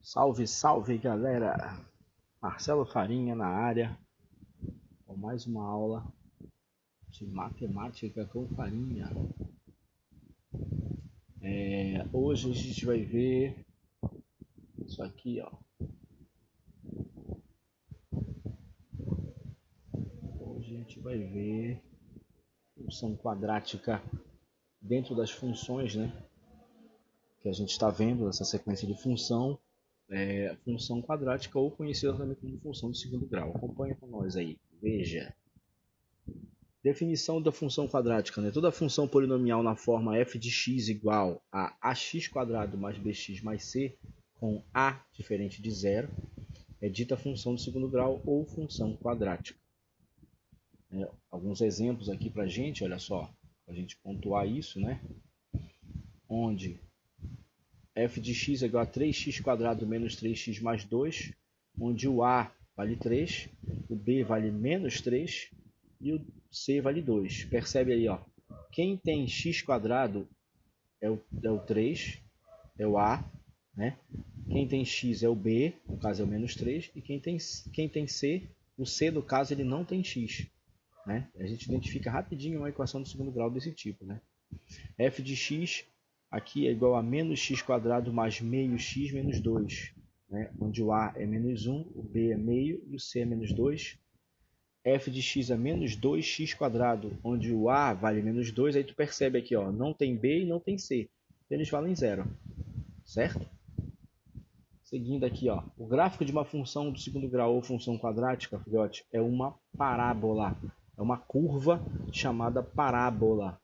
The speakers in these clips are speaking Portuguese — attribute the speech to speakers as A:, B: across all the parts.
A: Salve, salve galera! Marcelo Farinha na área com mais uma aula de matemática com Farinha. Hoje a gente vai ver isso aqui, ó. Hoje a gente vai ver função quadrática dentro das funções, né? Que a gente está vendo essa sequência de função quadrática ou conhecida também como função de segundo grau. Acompanha com nós aí, veja. Definição da função quadrática, né? Toda função polinomial na forma f de x igual a ax² mais bx mais c, com a diferente de zero, é dita função de segundo grau ou função quadrática. Alguns exemplos aqui para a gente, olha só, para a gente pontuar isso, né? Onde f de x é igual a 3x² menos 3x mais 2, onde o a vale 3, o b vale menos 3 e o c vale 2. Percebe aí, ó. Quem tem x² é o 3, é o a, né? Quem tem x é o b, no caso é o menos 3, e quem tem c, o c no caso ele não tem x, né? A gente identifica rapidinho uma equação de segundo grau desse tipo, né? F de x aqui é igual a menos x² mais meio x menos 2, né? Onde o a é menos 1, o b é meio e o c é menos 2. F de x é menos 2x², onde o a vale menos 2, aí tu percebe aqui, ó, não tem b e não tem c, eles valem zero, certo? Seguindo aqui, ó, o gráfico de uma função do segundo grau ou função quadrática, filhote, é uma parábola, é uma curva chamada parábola,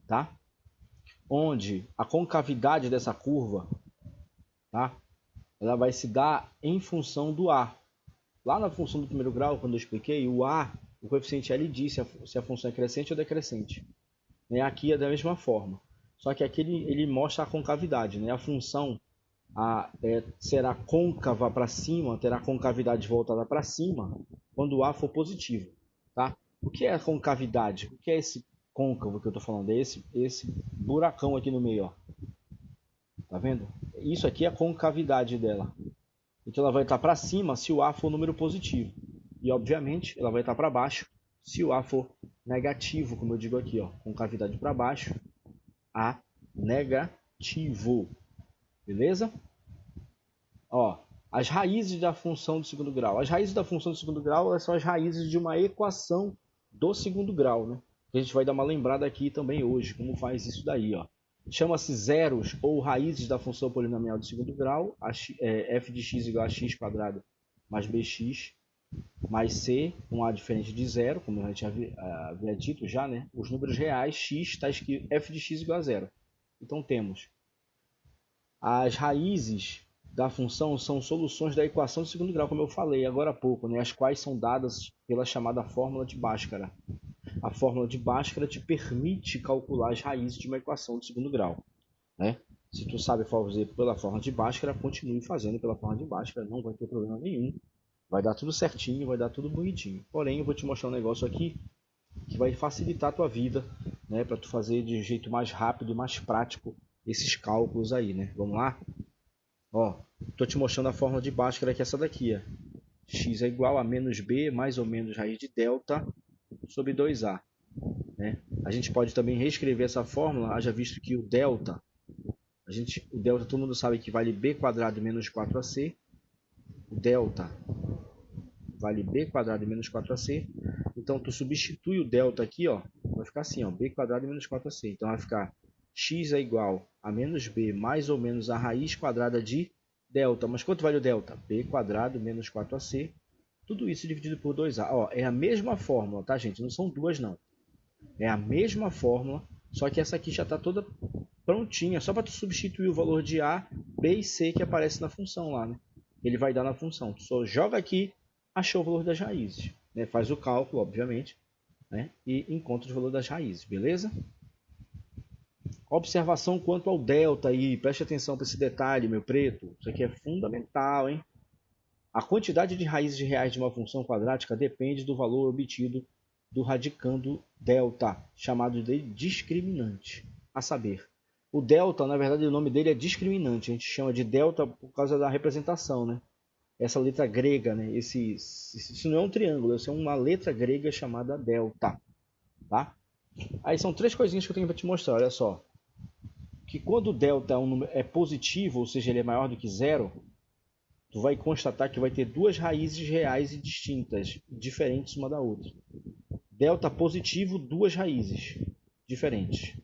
A: tá? Onde a concavidade dessa curva, tá? Ela vai se dar em função do a. Lá na função do primeiro grau, quando eu expliquei, o a, o coeficiente L diz se a função é crescente ou decrescente. Aqui é da mesma forma. Só que aqui ele mostra a concavidade. A função será côncava para cima, terá concavidade voltada para cima, quando o a for positivo. Tá? O que é a concavidade? O que é esse côncavo que eu estou falando? É esse buracão aqui no meio. Ó. Tá vendo? Isso aqui é a concavidade dela. Então ela vai estar para cima se o a for número positivo. E obviamente ela vai estar para baixo se o a for negativo, como eu digo aqui, ó, concavidade para baixo, a negativo. Beleza? Ó, as raízes da função do segundo grau. As raízes da função do segundo grau são as raízes de uma equação do segundo grau, né? A gente vai dar uma lembrada aqui também hoje, como faz isso daí, ó. Chama-se zeros ou raízes da função polinomial de segundo grau, f de x igual a x² mais bx mais c, com a diferente de zero, como a gente havia dito já, né? Os números reais, x está escrito f de x igual a zero. Então temos as raízes da função são soluções da equação de segundo grau, como eu falei agora há pouco, né? As quais são dadas pela chamada fórmula de Bhaskara. A fórmula de Bhaskara te permite calcular as raízes de uma equação de segundo grau, né? Se tu sabe fazer pela fórmula de Bhaskara, continue fazendo pela fórmula de Bhaskara, não vai ter problema nenhum. Vai dar tudo certinho, vai dar tudo bonitinho. Porém, eu vou te mostrar um negócio aqui que vai facilitar a tua vida, né? Para tu fazer de jeito mais rápido e mais prático esses cálculos aí, né? Vamos lá? Ó, tô te mostrando a fórmula de Bhaskara, que é essa daqui, ó. X é igual a menos b mais ou menos raiz de delta sobre 2a. Né? A gente pode também reescrever essa fórmula, haja visto que o delta todo mundo sabe que vale b² menos 4ac. O delta vale b² menos 4ac. Então, tu substitui o delta aqui, ó, vai ficar assim, ó, b² menos 4ac. Então, vai ficar x é igual a menos b mais ou menos a raiz quadrada de delta. Mas quanto vale o delta? b² menos 4ac. Tudo isso dividido por 2a. Ó, é a mesma fórmula, tá, gente? Não são duas, não. É a mesma fórmula, só que essa aqui já está toda prontinha. Só para tu substituir o valor de a, b e c que aparece na função lá, né? Ele vai dar na função. Tu só joga aqui, achou o valor das raízes. Né? Faz o cálculo, obviamente, né? E encontra o valor das raízes, beleza? Observação quanto ao delta aí. Preste atenção para esse detalhe, meu preto. Isso aqui é fundamental, hein? A quantidade de raízes reais de uma função quadrática depende do valor obtido do radicando delta, chamado de discriminante. A saber, O delta, na verdade, o nome dele é discriminante. A gente chama de delta por causa da representação, né? Essa letra grega, né? Isso não é um triângulo, isso é uma letra grega chamada delta, tá? Aí são três coisinhas que eu tenho para te mostrar, olha só. Que quando o delta é positivo, ou seja, ele é maior do que zero, tu vai constatar que vai ter duas raízes reais e distintas, diferentes uma da outra. Delta positivo, duas raízes diferentes.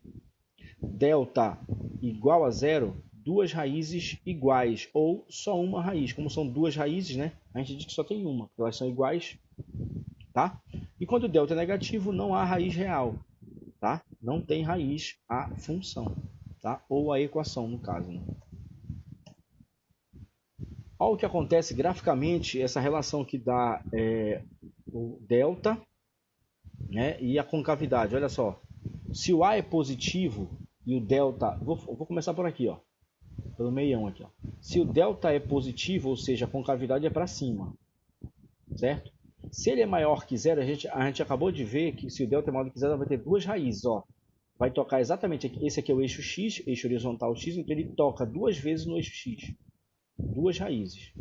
A: Delta igual a zero, duas raízes iguais, ou só uma raiz. Como são duas raízes, né? A gente diz que só tem uma, porque elas são iguais, tá? E quando o delta é negativo, não há raiz real, tá? Não tem raiz a função, tá? Ou a equação, no caso, né? Olha o que acontece graficamente, essa relação que dá o delta, né, e a concavidade. Olha só, se o A é positivo e o delta... Vou começar por aqui, ó, pelo meião aqui. Ó. Se o delta é positivo, ou seja, a concavidade é para cima, certo? Se ele é maior que zero, a gente acabou de ver que se o delta é maior que zero, vai ter duas raízes. Ó. Vai tocar exatamente aqui. Esse aqui é o eixo x, eixo horizontal x, então ele toca duas vezes no eixo x. Duas raízes.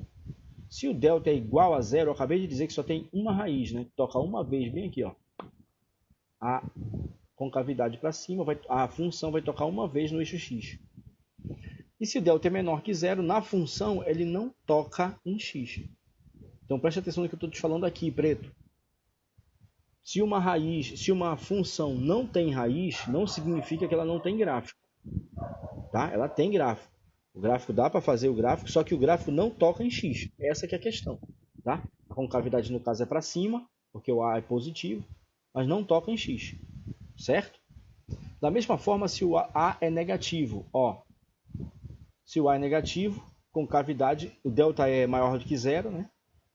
A: Se o delta é igual a zero, eu acabei de dizer que só tem uma raiz, né? Toca uma vez, bem aqui, ó. A concavidade para cima, a função vai tocar uma vez no eixo x. E se o delta é menor que zero, na função ele não toca em x. Então preste atenção no que eu estou te falando aqui, preto. Se uma função não tem raiz, não significa que ela não tem gráfico. Tá? Ela tem gráfico. O gráfico dá para fazer o gráfico, só que o gráfico não toca em x. Essa que é a questão. Tá? A concavidade no caso é para cima, porque o A é positivo, mas não toca em x. Certo? Da mesma forma, se o A é negativo, ó, se o A é negativo, concavidade, o delta é maior do que zero, né?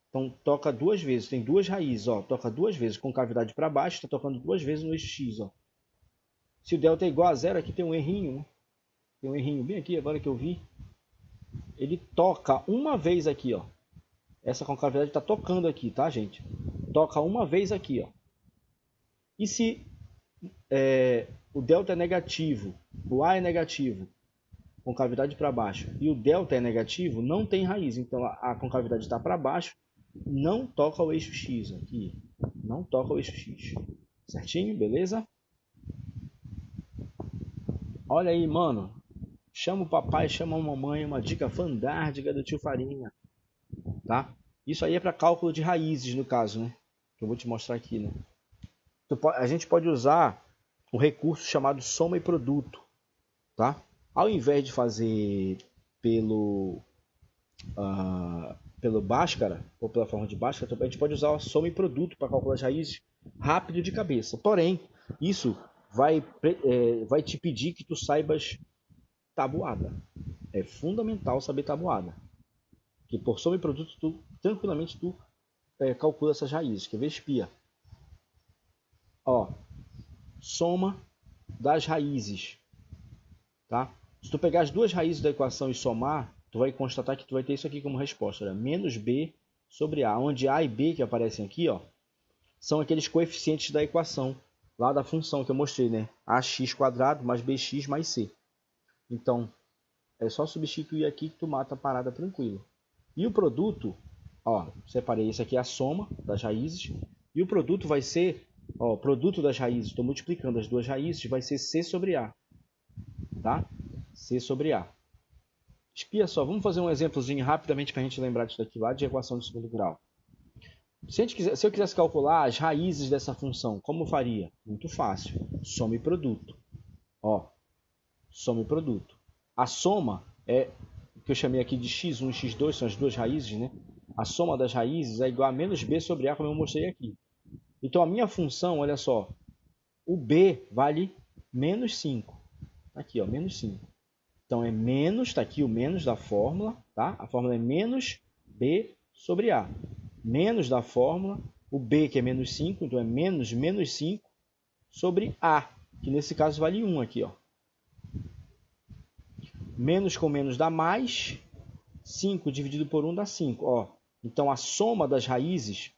A: Então toca duas vezes, tem duas raízes, ó, toca duas vezes, concavidade para baixo, está tocando duas vezes no eixo x, ó. Se o delta é igual a zero, aqui tem um errinho, né? Tem um errinho bem aqui, agora que eu vi. Ele toca uma vez aqui, ó. Essa concavidade está tocando aqui, tá, gente? Toca uma vez aqui, ó. E se o delta é negativo, o A é negativo, concavidade para baixo, e o delta é negativo, não tem raiz. Então a concavidade está para baixo, não toca o eixo x aqui. Não toca o eixo x. Certinho? Beleza? Olha aí, mano. Chama o papai, chama a mamãe, uma dica fandárdica do tio Farinha. Tá? Isso aí é para cálculo de raízes, no caso, né? Que eu vou te mostrar aqui, né? A gente pode usar um recurso chamado soma e produto, tá? Ao invés de fazer pelo Bhaskara, ou pela forma de Bhaskara, a gente pode usar a soma e produto para calcular as raízes rápido de cabeça. Porém, isso vai te pedir que tu saibas tabuada. É fundamental saber tabuada. Porque por soma e produto, tranquilamente tu calcula essas raízes. Quer ver? Espia. Ó, soma das raízes. Tá? Se tu pegar as duas raízes da equação e somar, tu vai constatar que tu vai ter isso aqui como resposta. Olha, menos b sobre a. Onde a e b que aparecem aqui, ó, são aqueles coeficientes da equação, lá da função que eu mostrei, né? ax² mais bx mais c. Então, é só substituir aqui que tu mata a parada tranquilo. E o produto, ó, separei isso aqui, a soma das raízes. E o produto vai ser, ó, produto das raízes, estou multiplicando as duas raízes, vai ser c sobre a. Tá? C sobre A. Espia só, vamos fazer um exemplozinho rapidamente para a gente lembrar disso daqui lá de equação de segundo grau. Se eu quisesse calcular as raízes dessa função, como eu faria? Muito fácil. Soma e produto. Ó, soma e produto. A soma é o que eu chamei aqui de x1 e x2, são as duas raízes, né? A soma das raízes é igual a menos b sobre a, como eu mostrei aqui. Então a minha função, olha só, o b vale menos 5. Aqui, ó, menos 5. Então é menos, está aqui o menos da fórmula, tá? A fórmula é menos b sobre a. Menos da fórmula, o b que é menos 5, então é menos 5 sobre a, que nesse caso vale 1 aqui, ó. Menos com menos dá mais, 5 dividido por 1 dá 5, ó. Então a soma das raízes,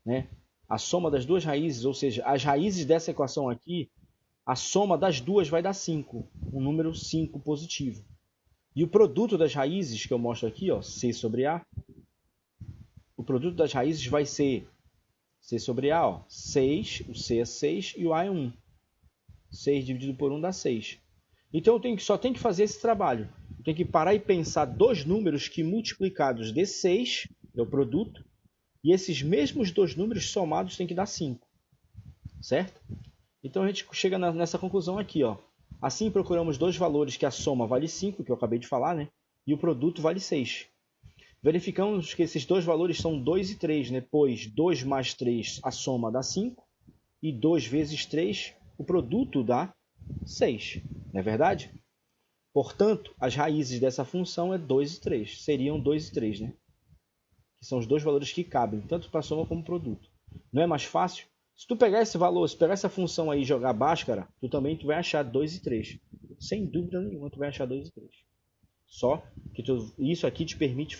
A: né? A soma das duas raízes, ou seja, as raízes dessa equação aqui, a soma das duas vai dar 5, um número 5 positivo. E o produto das raízes, que eu mostro aqui, ó, C sobre A, o produto das raízes vai ser C sobre A, ó, 6, o C é 6 e o A é 1. 6 dividido por 1 dá 6. Então eu só tenho que fazer esse trabalho. Eu tenho que parar e pensar dois números que multiplicados dê 6, é o produto, e esses mesmos dois números somados têm que dar 5. Certo? Então a gente chega nessa conclusão aqui, ó. Assim procuramos dois valores que a soma vale 5, que eu acabei de falar, né? E o produto vale 6. Verificamos que esses dois valores são 2 e 3, né? Pois 2 mais 3, a soma dá 5, e 2 vezes 3, o produto dá 6. Não é verdade? Portanto, as raízes dessa função é 2 e 3. Seriam 2 e 3, né? Que são os dois valores que cabem, tanto para a soma como para o produto. Não é mais fácil? Se tu pegar esse valor, se pegar essa função aí e jogar Bhaskara, tu vai achar 2 e 3. Sem dúvida nenhuma, tu vai achar 2 e 3. Só que isso aqui te permite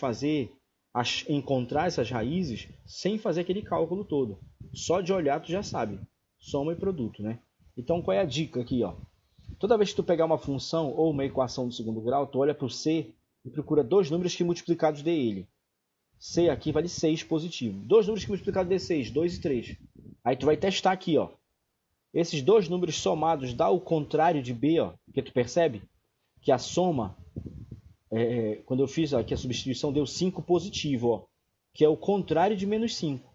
A: encontrar essas raízes sem fazer aquele cálculo todo. Só de olhar tu já sabe. Soma e produto, né? Então qual é a dica aqui, ó? Toda vez que tu pegar uma função ou uma equação do segundo grau, tu olha para o C e procura dois números que multiplicados dê ele. C aqui vale 6 positivo. Dois números que multiplicados dê 6, 2 e 3. Aí tu vai testar aqui, ó. Esses dois números somados dá o contrário de B, ó. Porque tu percebe que a soma, quando eu fiz aqui a substituição, deu 5 positivo, ó. Que é o contrário de menos 5.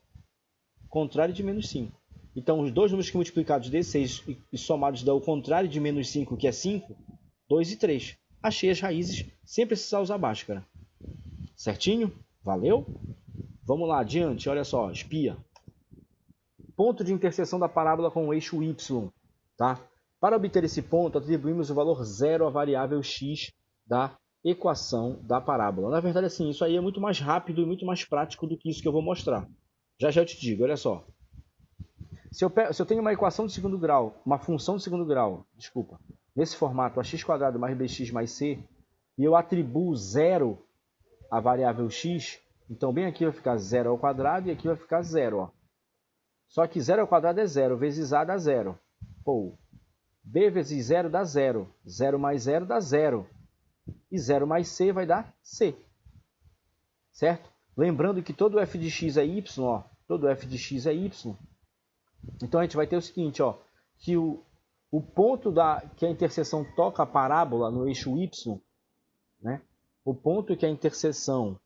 A: Contrário de menos 5. Então, os dois números que multiplicados dê 6 e somados dá o contrário de menos 5, que é 5, 2 e 3. Achei as raízes sem precisar usar Bhaskara. Certinho? Valeu? Vamos lá, adiante. Olha só, espia. Ponto de interseção da parábola com o eixo y. Tá? Para obter esse ponto, atribuímos o valor 0 à variável x da equação da parábola. Na verdade, assim, isso aí é muito mais rápido e muito mais prático do que isso que eu vou mostrar. Já já eu te digo, olha só. Se eu tenho uma equação de segundo grau, uma função de segundo grau, desculpa, nesse formato, ax² mais bx mais c, e eu atribuo 0 à variável x, então bem aqui vai ficar 0 ao quadrado e aqui vai ficar 0, ó. Só que 0 ao quadrado é 0, vezes a dá 0. Pô, b vezes 0 dá 0. 0 mais 0 dá 0. E 0 mais c vai dar c. Certo? Lembrando que todo f de x é y, ó. Todo f de x é y. Então a gente vai ter o seguinte, ó. Que o ponto que a interseção toca a parábola no eixo y, né? O ponto que a interseção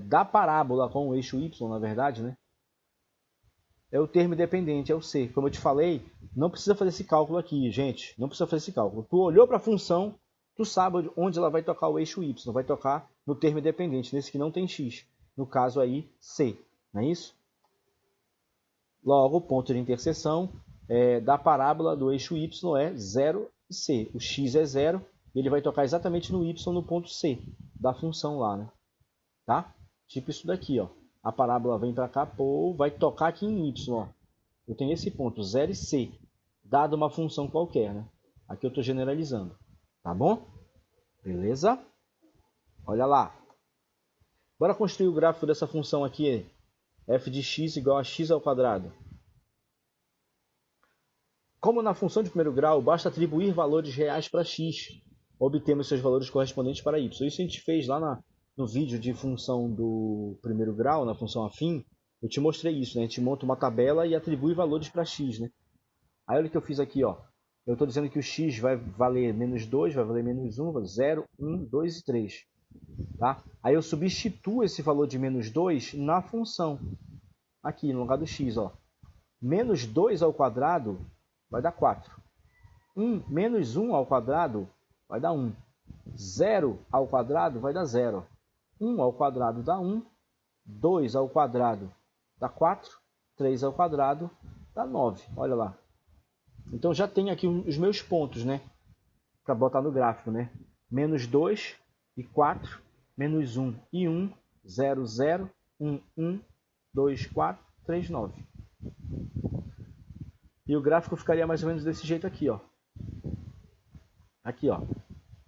A: da parábola com o eixo y, na verdade, né? É o termo dependente, é o C. Como eu te falei, não precisa fazer esse cálculo aqui, gente. Não precisa fazer esse cálculo. Tu olhou para a função, tu sabe onde ela vai tocar o eixo Y. Vai tocar no termo dependente, nesse que não tem X. No caso aí, C. Não é isso? Logo, o ponto de interseção da parábola do eixo Y é 0 e C. O X é 0 e ele vai tocar exatamente no Y no ponto C da função lá, né? Tá? Tipo isso daqui, ó. A parábola vem para cá, pô, vai tocar aqui em y. Ó. Eu tenho esse ponto, 0 e c, dado uma função qualquer, né? Aqui eu estou generalizando. Tá bom? Beleza? Olha lá. Bora construir o gráfico dessa função aqui, f de x igual a x ao quadrado. Como na função de primeiro grau, basta atribuir valores reais para x. Obtemos seus valores correspondentes para y. Isso a gente fez lá no vídeo de função do primeiro grau, na função afim, eu te mostrei isso, né? A gente monta uma tabela e atribui valores para x, né? Aí olha o que eu fiz aqui, ó. Eu estou dizendo que o x vai valer menos 2, vai valer menos 1, 0, 1, 2 e 3. Tá? Aí eu substituo esse valor de menos 2 na função. Aqui, no lugar do x, ó. Menos 2 ao quadrado vai dar 4. Menos 1 ao quadrado vai dar 1. 0 ao quadrado vai dar 0. 1 ao quadrado dá 1, 2 ao quadrado dá 4, 3 ao quadrado dá 9. Olha lá. Então já tem aqui os meus pontos, né? Para botar no gráfico, né? Menos 2 e 4, menos 1 e 1, 0, 0, 1, 1, 2, 4, 3, 9. E o gráfico ficaria mais ou menos desse jeito aqui, ó. Aqui, ó.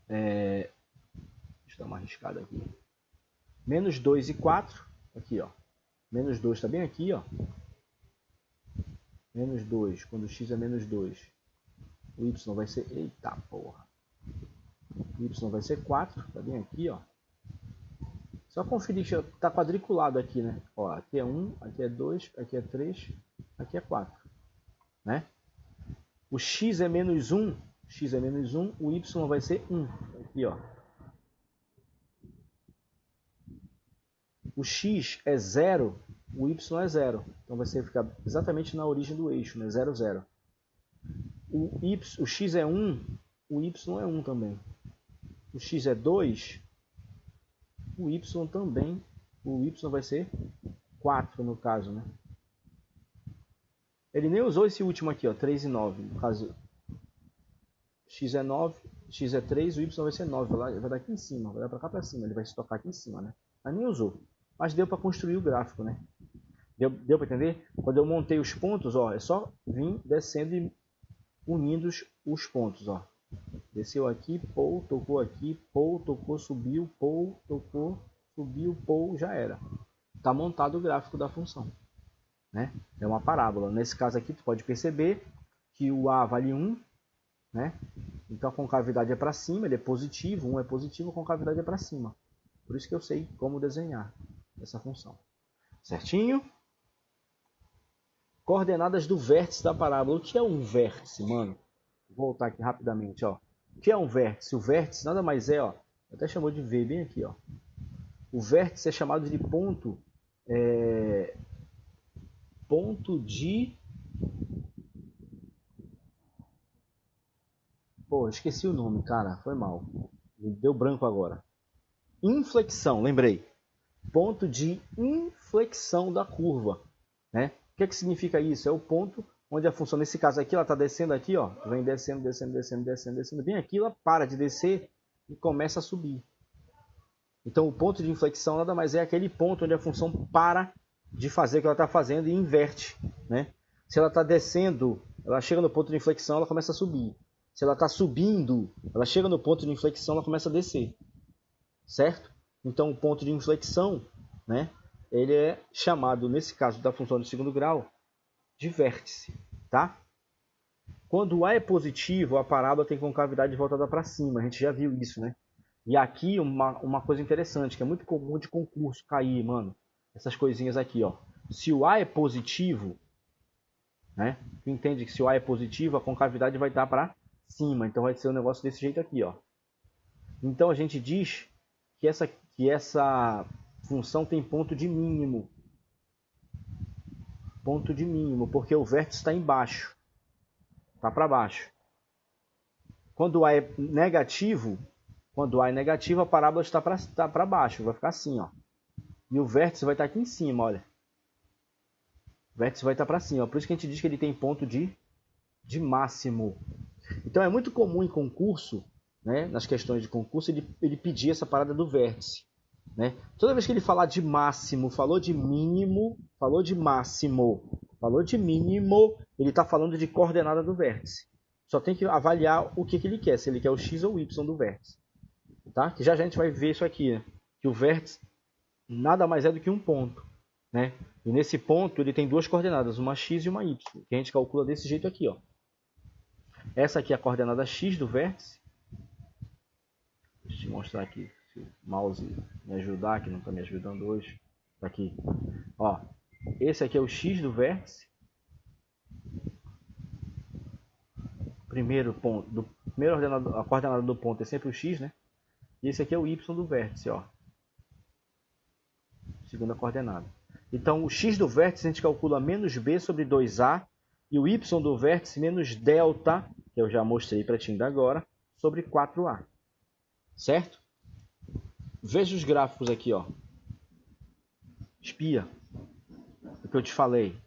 A: Deixa eu dar uma arriscada aqui. Menos 2 e 4, aqui, ó. Menos 2 está bem aqui, ó. Menos 2, quando x é menos 2. O y vai ser... Eita porra! O y vai ser 4, tá bem aqui, ó. Só conferir que tá quadriculado aqui, né? Ó, aqui é 1, aqui é 2, aqui é 3, aqui é 4, né? O x é menos 1, o y vai ser 1, aqui, ó. O x é 0, o y é 0. Então vai ficar exatamente na origem do eixo, né? 0, 0. O x é 1, o y é 1 também. O x é 2, o y também. O y vai ser 4 no caso, né? Ele nem usou esse último aqui, ó, 3 e 9. No caso, x é 9, x é 3, o y vai ser 9. Vai dar aqui em cima, vai dar para cá para cima. Ele vai se tocar aqui em cima, né? Mas nem usou. Mas deu para construir o gráfico, né? Deu para entender? Quando eu montei os pontos, ó, é só vir descendo e unindo os pontos, ó. Desceu aqui, pou, tocou aqui, pou, tocou, subiu, pou, tocou, subiu, pou, já era. Tá montado o gráfico da função, né? É uma parábola. Nesse caso aqui, tu pode perceber que o A vale 1, né? Então a concavidade é para cima, ele é positivo, 1 é positivo, a concavidade é para cima. Por isso que eu sei como desenhar essa função. Certinho? Coordenadas do vértice da parábola. O que é um vértice, mano? Vou voltar aqui rapidamente, ó. O que é um vértice? O vértice nada mais é, ó. Até chamou de V bem aqui, ó. O vértice é chamado de ponto de... Pô, esqueci o nome, cara. Foi mal. Deu branco agora. Inflexão, lembrei. Ponto de inflexão da curva, né? O que significa isso? É o ponto onde a função, nesse caso aqui, ela está descendo aqui, ó. Vem descendo, descendo, descendo, descendo, descendo. Bem aqui, ela para de descer e começa a subir. Então, o ponto de inflexão nada mais é aquele ponto onde a função para de fazer o que ela está fazendo e inverte, né? Se ela está descendo, ela chega no ponto de inflexão, ela começa a subir. Se ela está subindo, ela chega no ponto de inflexão, ela começa a descer. Certo? Então, o ponto de inflexão, né, ele é chamado, nesse caso da função de segundo grau, de vértice. Tá? Quando o A é positivo, a parábola tem concavidade voltada para cima. A gente já viu isso, né? E aqui uma coisa interessante, que é muito comum de concurso cair, mano. Essas coisinhas aqui, ó. Se o A é positivo, né? Tu entende que se o A é positivo, a concavidade vai estar para cima. Então vai ser um negócio desse jeito aqui, ó. Então a gente diz que essa função tem ponto de mínimo. Ponto de mínimo, porque o vértice está embaixo. Está para baixo. Quando o A é negativo, a parábola está para baixo. Vai ficar assim, ó. E o vértice vai estar aqui em cima, olha. O vértice vai estar para cima. Por isso que a gente diz que ele tem ponto de máximo. Então é muito comum em concurso, né, nas questões de concurso, ele pedir essa parada do vértice. Né? Toda vez que ele falar de máximo, falou de mínimo, falou de máximo, falou de mínimo, ele está falando de coordenada do vértice. Só tem que avaliar o que ele quer, se ele quer o x ou o y do vértice. Tá? Que já a gente vai ver isso aqui, né? Que o vértice nada mais é do que um ponto. Né? E nesse ponto ele tem duas coordenadas, uma x e uma y, que a gente calcula desse jeito aqui. Ó. Essa aqui é a coordenada x do vértice. Deixa eu te mostrar aqui, se o mouse me ajudar, que não está me ajudando hoje. Tá aqui. Ó, esse aqui é o x do vértice. Primeiro ponto, a coordenada do ponto é sempre o x, né? E esse aqui é o y do vértice, ó. Segunda coordenada. Então, o x do vértice a gente calcula menos b sobre 2a e o y do vértice menos delta, que eu já mostrei para ti ainda agora, sobre 4a. Certo? Veja os gráficos aqui, ó. Espia. O que eu te falei.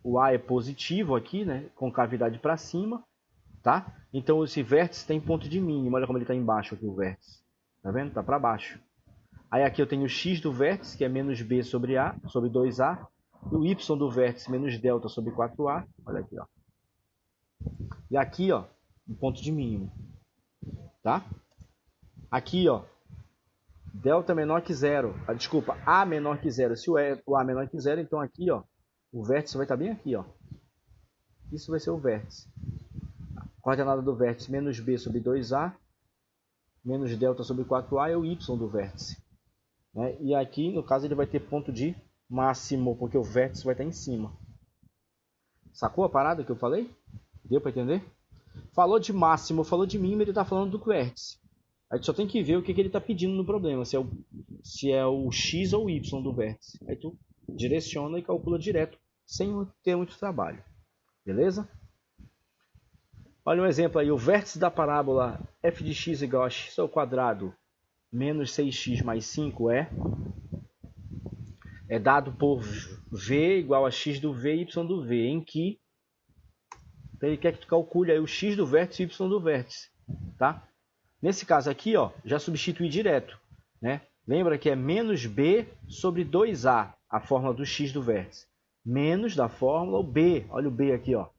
A: O A é positivo aqui, né? Concavidade para cima, tá? Então esse vértice tem ponto de mínimo. Olha como ele está embaixo aqui o vértice. Tá vendo? Tá para baixo. Aí aqui eu tenho o x do vértice, que é menos b sobre a, sobre 2a. E o y do vértice menos delta sobre 4a. Olha aqui, ó. E aqui, ó, um ponto de mínimo. Tá? Aqui, ó, delta menor que zero. Desculpa, A menor que zero. Se o A menor que zero, então aqui, ó, o vértice vai estar bem aqui, ó. Isso vai ser o vértice. coordenada do vértice menos b sobre 2a, menos delta sobre 4a é o y do vértice. Né? E aqui, no caso, ele vai ter ponto de máximo, porque o vértice vai estar em cima. Sacou a parada que eu falei? Deu para entender? Falou de máximo, falou de mínimo, ele está falando do vértice. A gente só tem que ver o que ele está pedindo no problema, se é o x ou o y do vértice. Aí tu direciona e calcula direto, sem ter muito trabalho. Beleza? Olha um exemplo aí, o vértice da parábola f de x igual a x ao quadrado menos 6x mais 5 é dado por v igual a x do v e y do v, em que ele quer que tu calcule aí o x do vértice e o y do vértice, tá? Nesse caso aqui, ó, já substitui direto, né? Lembra que é menos b sobre 2a, a fórmula do x do vértice. Menos da fórmula o b, olha o b aqui, ó.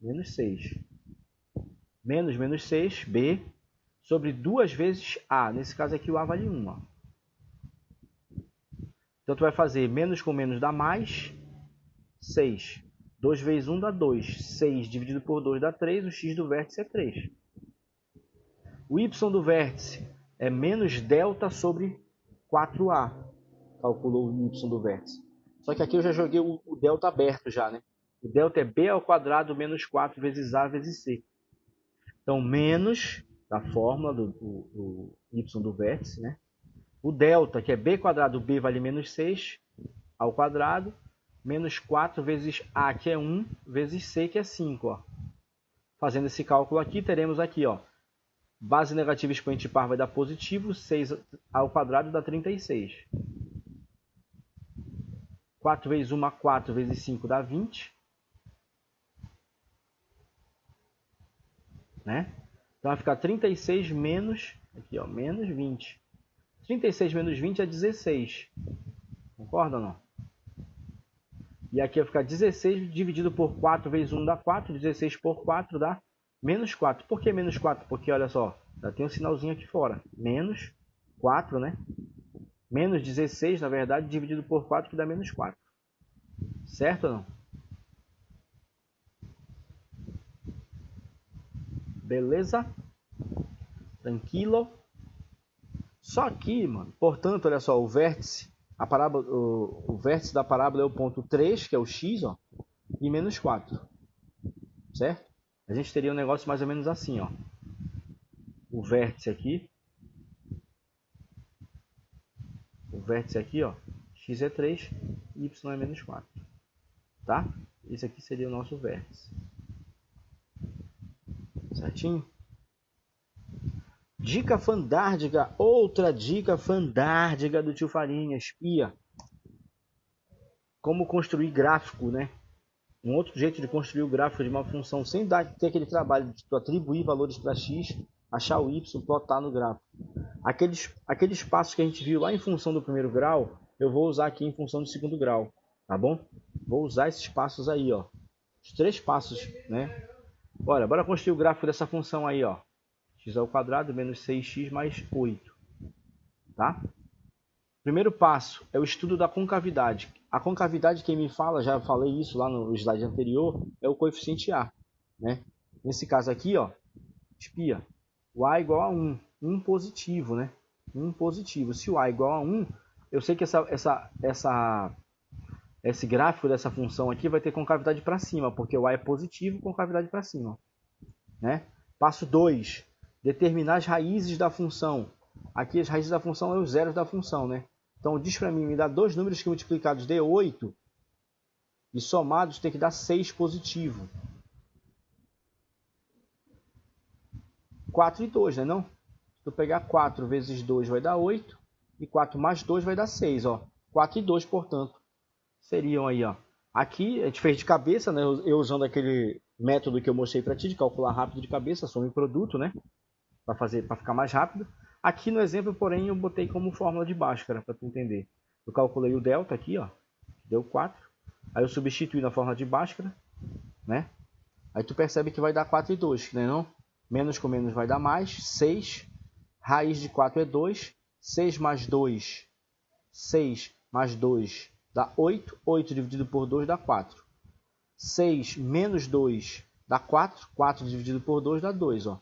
A: Menos 6. Menos 6, b, sobre 2 vezes a. Nesse caso aqui o a vale 1, ó. Então tu vai fazer menos com menos dá mais 6. 2 vezes 1 dá 2. 6 dividido por 2 dá 3. O x do vértice é 3. O y do vértice é menos delta sobre 4a. Calculou o y do vértice. Só que aqui eu já joguei o delta aberto já, né? O delta é b ao quadrado menos 4 vezes a vezes c. Então, menos da fórmula do y do vértice, né? O delta, que é b quadrado, b vale menos 6 ao quadrado, menos 4 vezes a, que é 1, vezes c, que é 5. Ó. Fazendo esse cálculo aqui, teremos aqui, ó, base negativa expoente par vai dar positivo, 6 ao quadrado dá 36. 4 vezes 1, 4 vezes 5 dá 20. Né? Então vai ficar 36 menos, aqui, ó, menos 20. 36 menos 20 é 16. Concorda ou não? E aqui vai ficar 16 dividido por 4 vezes 1 dá 4. 16 por 4 dá menos 4. Por que menos 4? Porque, olha só, já tem um sinalzinho aqui fora. Menos 4, né? Menos 16, na verdade, dividido por 4, que dá menos 4. Certo ou não? Beleza? Tranquilo? Só que, mano, portanto, olha só, o vértice da parábola é o ponto 3, que é o x, ó, e menos 4. Certo? A gente teria um negócio mais ou menos assim, ó. O vértice aqui, ó, x é 3, y é menos 4. Tá? Esse aqui seria o nosso vértice. Certinho? Dica fandárdiga, outra dica fandárdiga do tio Farinha, espia. Como construir gráfico, né? Um outro jeito de construir o gráfico de uma função sem ter aquele trabalho de tu atribuir valores para x, achar o y, plotar no gráfico. Aqueles passos que a gente viu lá em função do primeiro grau, eu vou usar aqui em função do segundo grau, tá bom? Vou usar esses passos aí, ó. Os 3 passos, né? Olha, bora construir o gráfico dessa função aí, ó. X ao quadrado menos 6x mais 8. Tá? Primeiro passo é o estudo da concavidade. A concavidade, quem me fala, já falei isso lá no slide anterior, é o coeficiente A. Né? Nesse caso aqui, ó, espia, o A é igual a 1. 1 positivo, né? 1 positivo. Se o A é igual a 1, eu sei que esse gráfico dessa função aqui vai ter concavidade para cima, porque o A é positivo, concavidade para cima. Né? Passo 2. Determinar as raízes da função. Aqui as raízes da função são os zeros da função, né? Então diz para mim, me dá 2 números que multiplicados dê 8 e somados tem que dar 6 positivo. 4 e 2, né não? Se tu pegar 4 vezes 2 vai dar 8 e 4 mais 2 vai dar 6, ó. 4 e 2, portanto, seriam aí, ó. Aqui a gente fez de cabeça, né? Eu usando aquele método que eu mostrei para ti de calcular rápido de cabeça, soma e produto, né? Para ficar mais rápido. Aqui no exemplo, porém, eu botei como fórmula de Bhaskara, para tu entender. Eu calculei o delta aqui, ó, deu 4. Aí eu substituí na fórmula de Bhaskara, né? Aí tu percebe que vai dar 4 e 2, né não? Menos com menos vai dar mais, 6. Raiz de 4 é 2. 6 mais 2, 6 mais 2 dá 8. 8 dividido por 2 dá 4. 6 menos 2 dá 4. 4 dividido por 2 dá 2, ó.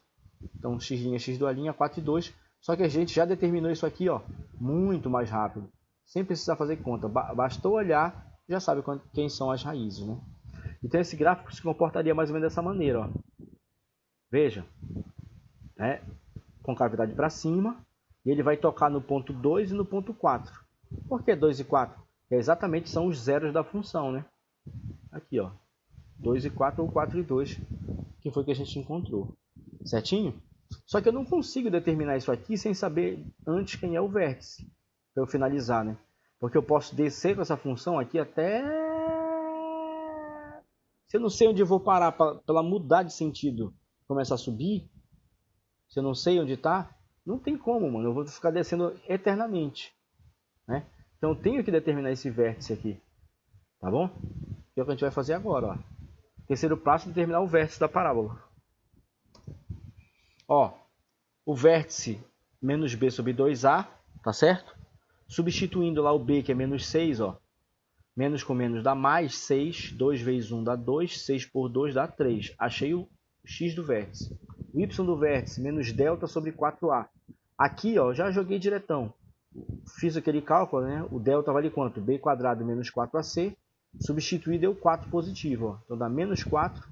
A: Então, x' dualinha, 4 e 2. Só que a gente já determinou isso aqui, ó, muito mais rápido. Sem precisar fazer conta. Bastou olhar, já sabe quem são as raízes, né? Então, esse gráfico se comportaria mais ou menos dessa maneira, ó. Veja, né? Concavidade para cima. E ele vai tocar no ponto 2 e no ponto 4. Por que 2 e 4? Porque exatamente são os zeros da função, né? Aqui, ó. 2 e 4 ou 4 e 2. Que foi que a gente encontrou. Certinho? Só que eu não consigo determinar isso aqui sem saber antes quem é o vértice. Para eu finalizar, né? Porque eu posso descer com essa função aqui até... Se eu não sei onde eu vou parar para ela mudar de sentido, começar a subir, se eu não sei onde está, não tem como, mano. Eu vou ficar descendo eternamente, né? Então eu tenho que determinar esse vértice aqui, tá bom? Que é o que a gente vai fazer agora, ó. Terceiro passo, determinar o vértice da parábola. Ó, o vértice menos b sobre 2a, tá certo? Substituindo lá o b, que é menos 6, ó. Menos com menos dá mais 6. 2 vezes 1 dá 2. 6 por 2 dá 3. Achei o x do vértice. O y do vértice menos delta sobre 4a. Aqui, ó, já joguei diretão. Fiz aquele cálculo, né? O delta vale quanto? b quadrado menos 4ac. Substituir deu 4 positivo. Ó. Então dá menos 4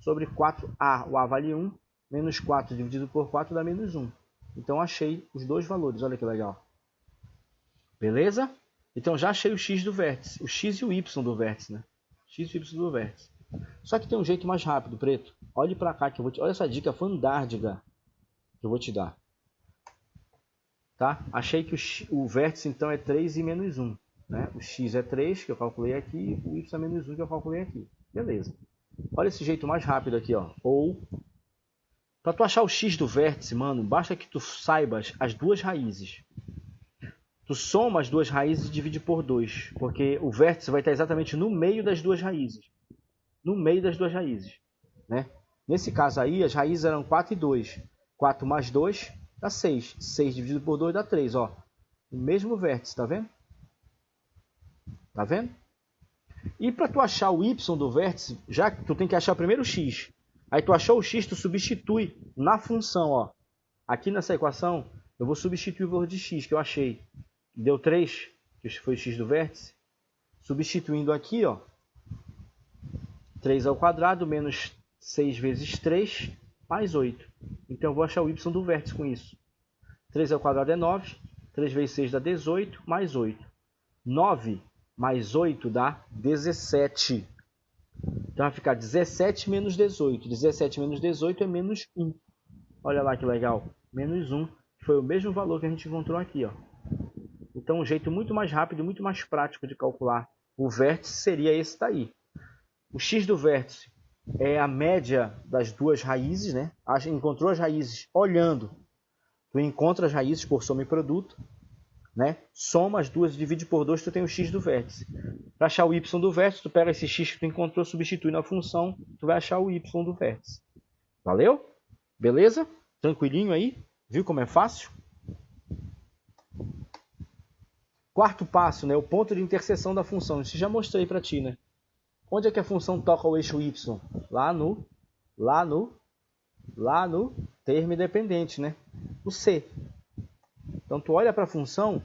A: sobre 4a. O a vale 1. Menos 4 dividido por 4 dá menos 1. Então achei os dois valores. Olha que legal. Beleza? Então já achei o x do vértice. O x e o y do vértice, né? X e y do vértice. Só que tem um jeito mais rápido, Preto. Olhe para cá que eu vou te... Olha essa dica fantástica que eu vou te dar. Tá? Achei que o vértice então é 3 e menos 1. Né? O x é 3, que eu calculei aqui. O y é menos 1, que eu calculei aqui. Beleza. Olha esse jeito mais rápido aqui, ó. Ou... Para tu achar o x do vértice, mano, basta que tu saibas as duas raízes. Tu soma as duas raízes e divide por 2. Porque o vértice vai estar exatamente no meio das duas raízes. No meio das duas raízes. Né? Nesse caso aí, as raízes eram 4 e 2. 4 mais 2 dá 6. 6 dividido por 2 dá 3. Ó. O mesmo vértice, tá vendo? Tá vendo? E para tu achar o y do vértice, já que tu tem que achar primeiro o x. Aí tu achou o x, tu substitui na função. Ó. Aqui nessa equação, eu vou substituir o valor de x que eu achei. Deu 3, que foi o x do vértice. Substituindo aqui, ó. 3 ao quadrado menos 6 vezes 3 mais 8. Então eu vou achar o y do vértice com isso. 3 ao quadrado é 9. 3 vezes 6 dá 18 mais 8. 9 mais 8 dá 17. Então vai ficar 17 menos 18. 17 menos 18 é menos 1. Olha lá que legal. Menos 1. Foi o mesmo valor que a gente encontrou aqui. Ó. Então um jeito muito mais rápido e muito mais prático de calcular o vértice seria esse daí. O x do vértice é a média das duas raízes, né? Encontrou as raízes olhando. Tu encontra as raízes por soma e produto, né? Soma as duas, divide por 2, tu tem o x do vértice. Para achar o y do vértice, tu pega esse x que tu encontrou, substitui na função, tu vai achar o y do vértice. Valeu? Beleza? Tranquilinho aí? Viu como é fácil? Quarto passo, né? O ponto de interseção da função. Isso já mostrei para ti, né? Onde é que a função toca o eixo y? Lá no termo independente, né? O C. Então tu olha para a função,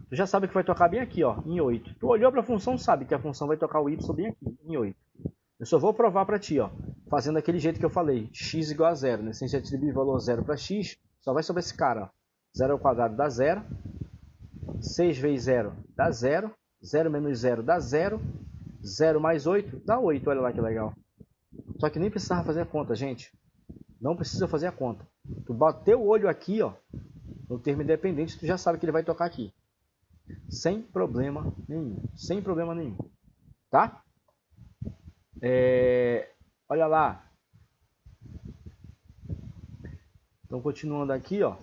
A: tu já sabe que vai tocar bem aqui, ó, em 8. Tu olhou para a função, sabe que a função vai tocar o y bem aqui, em 8. Eu só vou provar para ti, ó, fazendo daquele jeito que eu falei, x igual a 0, né? Se a gente atribuir valor 0 para x, só vai sobre esse cara, ó. 0 ao quadrado dá 0, 6 vezes 0 dá 0, 0 menos 0 dá 0, 0 mais 8 dá 8, olha lá que legal. Só que nem precisava fazer a conta, gente. Não precisa fazer a conta. Tu bateu o olho aqui, ó, no termo independente, tu já sabe que ele vai tocar aqui. Sem problema nenhum. Sem problema nenhum. Tá? Olha lá. Então, continuando aqui, ó.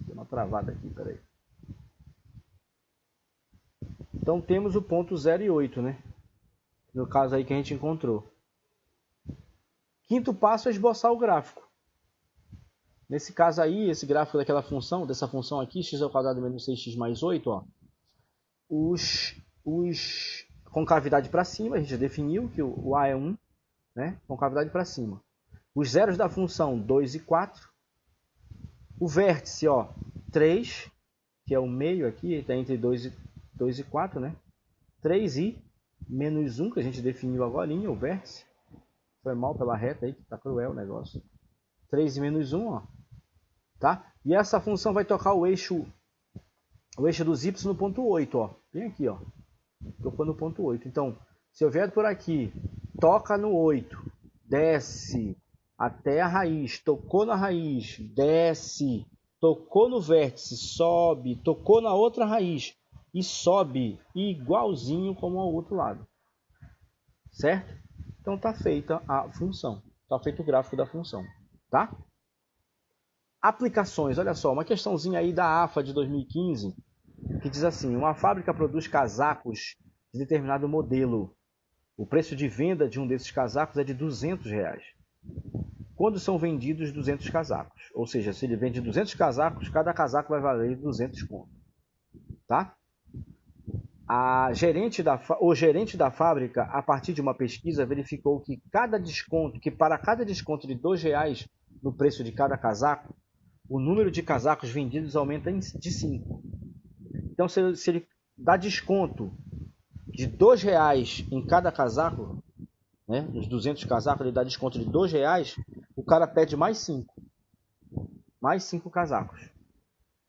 A: Deu uma travada aqui, peraí. Então, temos o ponto 0 e 8, né? No caso aí que a gente encontrou. Quinto passo é esboçar o gráfico. Nesse caso aí, esse gráfico daquela função, dessa função aqui, x ao quadrado menos 6x mais 8, ó, concavidade para cima, a gente já definiu que o A é 1, né? Concavidade para cima. Os zeros da função 2 e 4. O vértice, ó, 3, que é o meio aqui, está entre 2 e 4, né? 3 e menos 1, que a gente definiu agora, o vértice. Foi mal pela reta aí, que tá cruel o negócio. 3 e menos 1, ó. Tá? E essa função vai tocar o eixo dos y no ponto 8, ó. Vem aqui, ó. Tocou no ponto 8. Então, se eu vier por aqui, toca no 8, desce até a raiz, tocou na raiz, desce, tocou no vértice, sobe, tocou na outra raiz e sobe igualzinho como ao outro lado. Certo? Então tá feita a função. Tá feito o gráfico da função. Tá? Aplicações. Olha só, uma questãozinha aí da AFA de 2015, que diz assim: uma fábrica produz casacos de determinado modelo. O preço de venda de um desses casacos é de R$200. Quando são vendidos 200 casacos? Ou seja, se ele vende 200 casacos, cada casaco vai valer 200 conto. Tá? O gerente da fábrica, a partir de uma pesquisa, verificou que para cada desconto de R$2 no preço de cada casaco, o número de casacos vendidos aumenta de 5. Então, se ele dá desconto de R$2 em cada casaco, né, nos 200 casacos, ele dá desconto de R$2, o cara pede mais 5. Mais 5 casacos.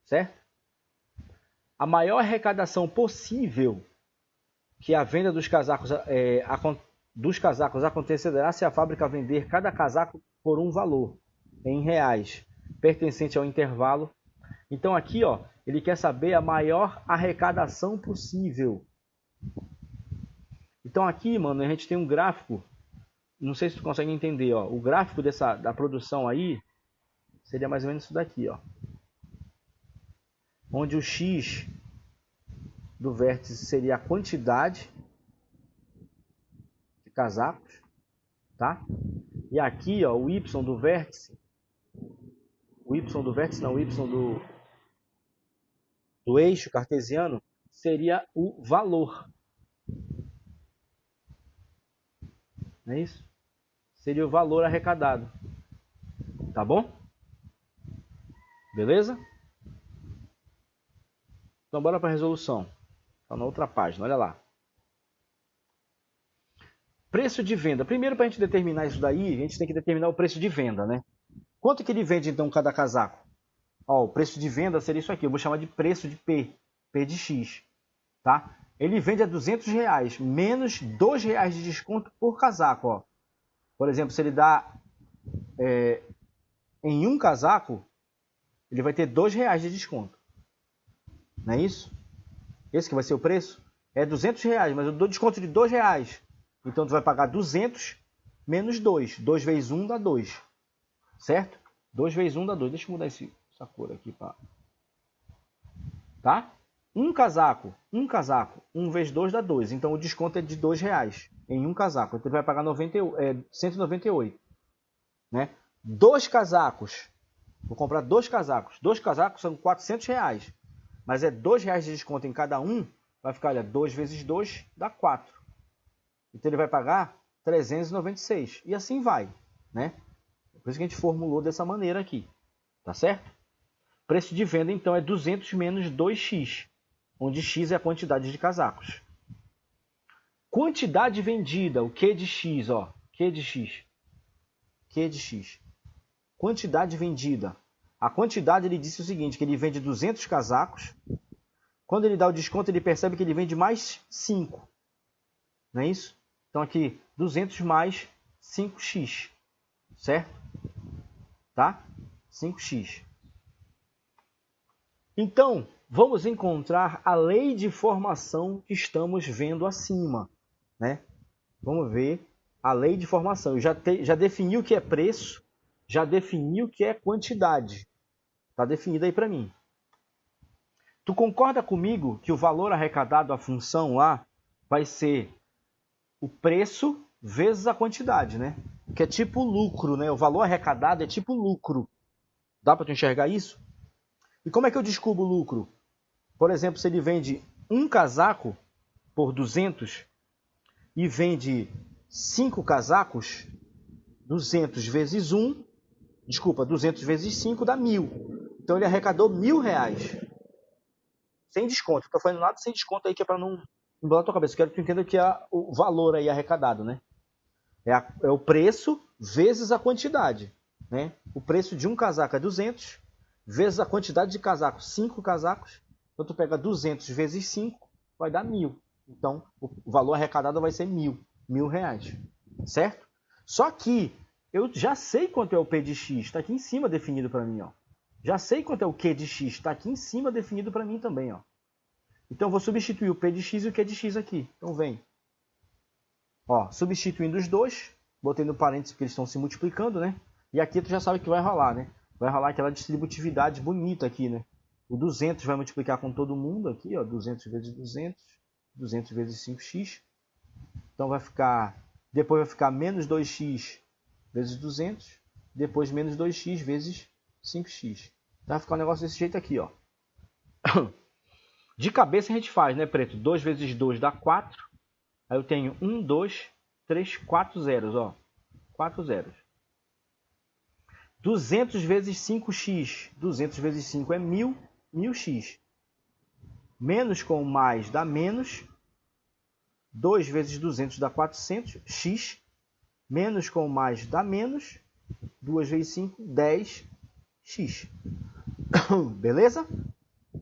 A: Certo? A maior arrecadação possível que a venda dos casacos acontecerá se a fábrica vender cada casaco por um valor, em reais, pertencente ao intervalo. Então aqui, ó, ele quer saber a maior arrecadação possível. Então aqui, mano, a gente tem um gráfico, não sei se tu consegue entender, ó, o gráfico da produção aí seria mais ou menos isso daqui, ó. Onde o X do vértice seria a quantidade de casacos, tá? E aqui, ó, o Y do vértice, o Y do eixo cartesiano seria o valor. Não é isso? Seria o valor arrecadado. Tá bom? Beleza? Então bora para a resolução. Está na outra página, olha lá. Preço de venda. Primeiro, para a gente determinar isso daí, a gente tem que determinar o preço de venda, né? Quanto que ele vende, então, cada casaco? Ó, o preço de venda seria isso aqui. Eu vou chamar de preço de P. P de X. Tá? Ele vende a R$200, menos R$2 de desconto por casaco. Ó. Por exemplo, se ele dá em um casaco, ele vai ter R$2 de desconto. Não é isso? Esse que vai ser o preço? É R$200, mas eu dou desconto de R$2. Então, tu vai pagar 200 menos 2. 2 vezes 1 dá 2. Certo? 2 vezes 1 dá 2. Deixa eu mudar essa cor aqui. Tá? Um casaco. 1 vezes 2 dá 2. Então, o desconto é de R$2 em um casaco. Então, ele vai pagar 198. Né? 2 casacos. Vou comprar 2 casacos. 2 casacos são R$400. Mas é R$2 de desconto em cada um, vai ficar, olha, 2 vezes 2 dá 4. Então ele vai pagar 396. E assim vai, né? Por isso que a gente formulou dessa maneira aqui. Tá certo? Preço de venda, então, é 200 menos 2x, onde x é a quantidade de casacos. Quantidade vendida, o Q de x, ó. Q de x. Q de x. Quantidade vendida. A quantidade, ele disse o seguinte, que ele vende 200 casacos. Quando ele dá o desconto, ele percebe que ele vende mais 5. Não é isso? Então aqui, 200 mais 5x. Certo? Tá? 5x. Então, vamos encontrar a lei de formação que estamos vendo acima. Né? Vamos ver a lei de formação. Eu já defini o que é preço, já defini o que é quantidade. Está definido aí para mim. Tu concorda comigo que o valor arrecadado à função lá vai ser o preço vezes a quantidade, né? Que é tipo lucro, né? O valor arrecadado é tipo lucro. Dá para tu enxergar isso? E como é que eu descubro o lucro? Por exemplo, se ele vende um casaco por 200, e vende 5 casacos, 200 vezes 1, desculpa, 200 vezes 5 dá 1.000. Então ele arrecadou R$1.000. Sem desconto. Estou falando nada sem desconto aí, que é para não embolar a tua cabeça. Eu quero que tu entenda que é o valor aí arrecadado, né? É o preço vezes a quantidade, né? O preço de um casaco é 200, vezes a quantidade de casacos, 5 casacos. Então tu pega 200 vezes 5, vai dar 1.000. Então o valor arrecadado vai ser R$1.000, certo? Só que eu já sei quanto é o P de X, está aqui em cima definido para mim, ó. Já sei quanto é o Q de X, está aqui em cima definido para mim também, ó. Então eu vou substituir o P de X e o Q de X aqui. Então vem. Ó, substituindo os dois, botei no parênteses porque eles estão se multiplicando, né? E aqui tu já sabe que vai rolar, né? Vai rolar aquela distributividade bonita aqui, né? O 200 vai multiplicar com todo mundo aqui, ó. 200 vezes 200, 200 vezes 5x. Então vai ficar, depois vai ficar menos 2x vezes 200, depois menos 2x vezes 5x. Então vai ficar um negócio desse jeito aqui, ó. De cabeça a gente faz, né, Preto? 2 vezes 2 dá 4. Aí eu tenho 1, 2, 3, 4 zeros, ó. 4 zeros. 200 vezes 5x. 200 vezes 5 é 1.000. 1.000x. Menos com mais dá menos. 2 vezes 200 dá 400. X. Menos com mais dá menos. 2 vezes 5, 10x. Beleza?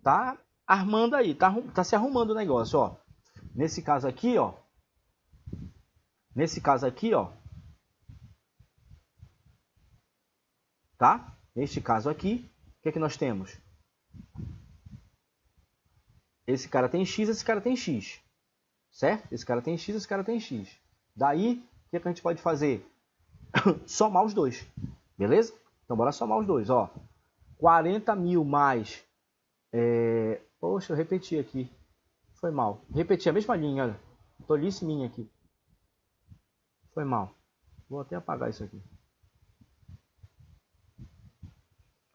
A: Tá armando aí. Tá se arrumando o negócio, ó. Nesse caso aqui, ó. Tá? Neste caso aqui, o que é que nós temos? Esse cara tem x, esse cara tem x. Certo? Esse cara tem x, esse cara tem x. Daí, o que é que a gente pode fazer? Somar os dois. Beleza? Então, bora somar os dois, ó. 40.000 mais... Poxa, eu repeti aqui. Foi mal. Repeti a mesma linha, olha. Tolice minha aqui. Foi mal. Vou até apagar isso aqui.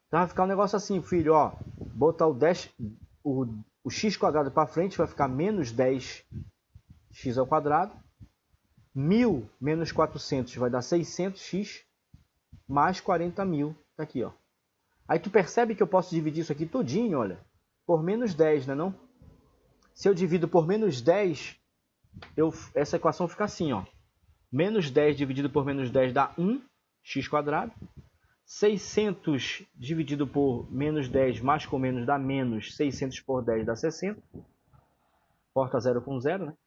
A: Então vai ficar um negócio assim, filho, ó. Botar o x quadrado para frente vai ficar menos 10x ao quadrado. 1.000 menos 400 vai dar 600x mais 40.000. Tá aqui, ó. Aí tu percebe que eu posso dividir isso aqui todinho, olha, por menos 10, né não? Se eu divido por menos 10, essa equação fica assim, ó. Menos 10 dividido por menos 10 dá 1x quadrado. 600 dividido por menos 10 mais com menos dá menos. 600 por 10 dá 60. Corta 0 com 0, né?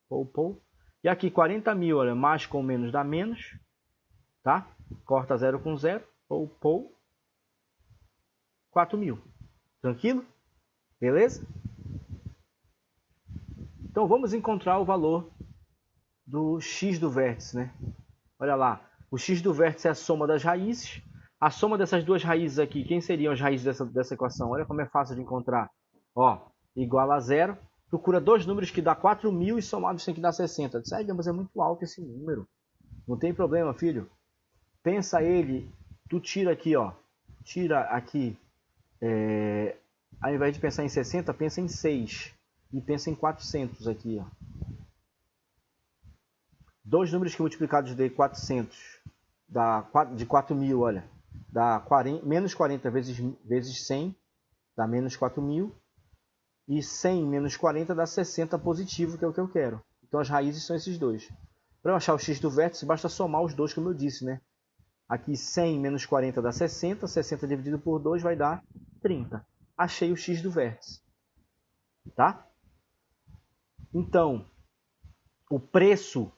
A: Pou. E aqui 40.000, olha, mais com menos dá menos. Tá? Corta 0 com 0. Pou. 4.000. Tranquilo? Beleza? Então vamos encontrar o valor do x do vértice, né? Olha lá. O x do vértice é a soma das raízes. A soma dessas duas raízes aqui, quem seriam as raízes dessa equação? Olha como é fácil de encontrar. Ó, igual a 0. Procura dois números que dá 4.000 e somados tem que dar 60. Sério, mas é muito alto esse número. Não tem problema, filho. Pensa ele, tu tira aqui, ó. Tira aqui. Ao invés de pensar em 60, pensa em 6. E pensa em 400 aqui, ó. Dois números que multiplicados de 400 dá de 4.000, olha, dá menos 40 vezes 100, dá menos 4.000. E 100 menos 40 dá 60 positivo, que é o que eu quero. Então as raízes são esses dois. Para eu achar o x do vértice, basta somar os dois, como eu disse, né? Aqui 100 menos 40 dá 60, 60 dividido por 2 vai dar 30. Achei o x do vértice. Tá? Então, o preço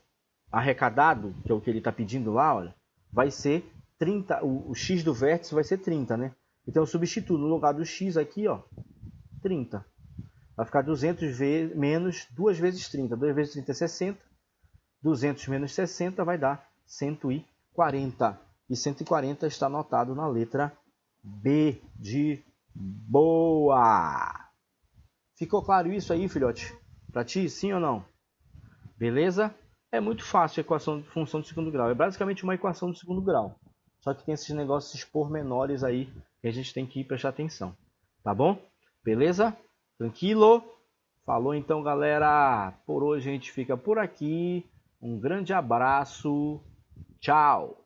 A: arrecadado, que é o que ele está pedindo lá, olha, vai ser 30, o x do vértice vai ser 30, né? Então eu substituo no lugar do x aqui, ó, 30. Vai ficar 200 menos 2 vezes 30. 2 vezes 30 é 60. 200 menos 60 vai dar 140. E 140 está anotado na letra B de boa. Ficou claro isso aí, filhote? Para ti, sim ou não? Beleza? É muito fácil a equação de função de segundo grau. É basicamente uma equação de segundo grau. Só que tem esses negócios pormenores aí que a gente tem que prestar atenção. Tá bom? Beleza? Tranquilo? Falou então, galera. Por hoje a gente fica por aqui. Um grande abraço. Tchau.